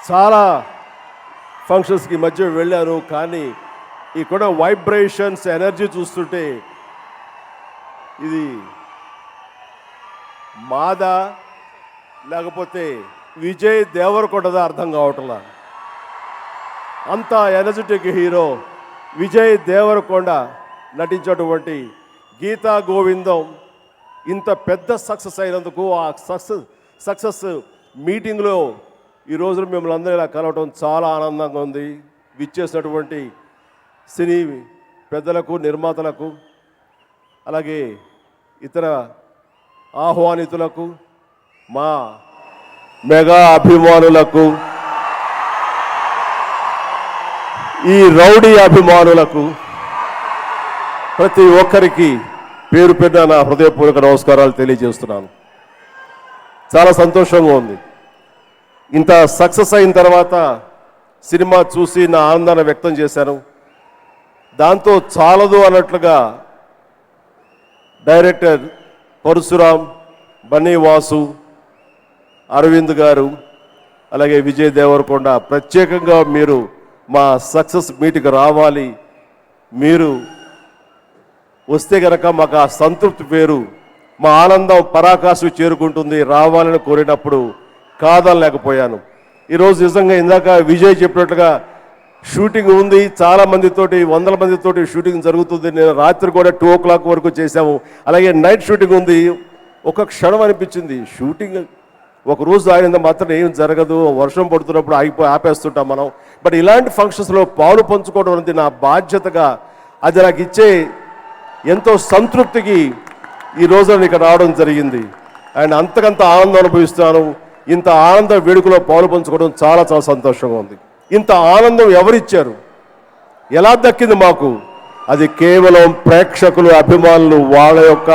చాలా ఫంక్షన్స్కి మధ్య వెళ్ళాను, కానీ ఇక్కడ వైబ్రేషన్స్ ఎనర్జీ చూస్తుంటే ఇది మాదా లేకపోతే విజయ్ దేవరకొండదా అర్థం కావట్లా. అంత ఎనర్జెటిక్ హీరో విజయ్ దేవరకొండ నటించినటువంటి గీతా గోవిందం ఇంత పెద్ద సక్సెస్ అయినందుకు ఆ సక్సెస్ మీటింగ్లో ఈరోజు మిమ్మల్ని అందరూ ఇలా కలవటం చాలా ఆనందంగా ఉంది. విచ్చేసినటువంటి సినీ పెద్దలకు, నిర్మాతలకు, అలాగే ఇతర ఆహ్వానితులకు, మా మెగా అభిమానులకు, ఈ రౌడీ అభిమానులకు, ప్రతి ఒక్కరికి పేరు పేరున నా హృదయపూర్వక నమస్కారాలు తెలియజేస్తున్నాను. చాలా సంతోషంగా ఉంది. ఇంత సక్సెస్ అయిన తర్వాత సినిమా చూసి నా ఆనందాన్ని వ్యక్తం చేశాను. దాంతో చాలదు అన్నట్లుగా డైరెక్టర్ పరశురామ్, బన్నీ వాసు, అరవింద్ గారు, అలాగే విజయ్ దేవరకొండ ప్రత్యేకంగా మీరు మా సక్సెస్ మీట్కి రావాలి, మీరు వస్తే కనుక మాకు ఆ సంతృప్తి పేరు, మా ఆనందం పరాకాష్ఠకు చేరుకుంటుంది, రావాలని కోరినప్పుడు కాదనలేకపోయాను. ఈరోజు నిజంగా ఇందాక విజయ్ చెప్పినట్లుగా షూటింగ్ ఉంది, చాలా మందితోటి, వందల మందితోటి షూటింగ్ జరుగుతుంది. నేను రాత్రి కూడా 2 o'clock వరకు చేశాము. అలాగే నైట్ షూటింగ్ ఉంది. ఒక క్షణం అనిపించింది, షూటింగ్ ఒక రోజు ఆగినంత మాత్రం ఏం జరగదు, వర్షం పడుతున్నప్పుడు ఆపేస్తుంటాం మనం. బట్ ఇలాంటి ఫంక్షన్స్లో పాలు పంచుకోవడం అనేది నా బాధ్యతగా, అది నాకు ఇచ్చే ఎంతో సంతృప్తికి ఈ రోజున ఇక్కడ రావడం జరిగింది. అండ్ అంతకంత ఆనందం అనుభవిస్తాను. ఇంత ఆనంద వేడుకలో పాలు పంచుకోవడం చాలా చాలా సంతోషంగా ఉంది. ఇంత ఆనందం ఎవరిచ్చారు, ఎలా దక్కింది మాకు? అది కేవలం ప్రేక్షకులు, అభిమానులు, వాళ్ళ యొక్క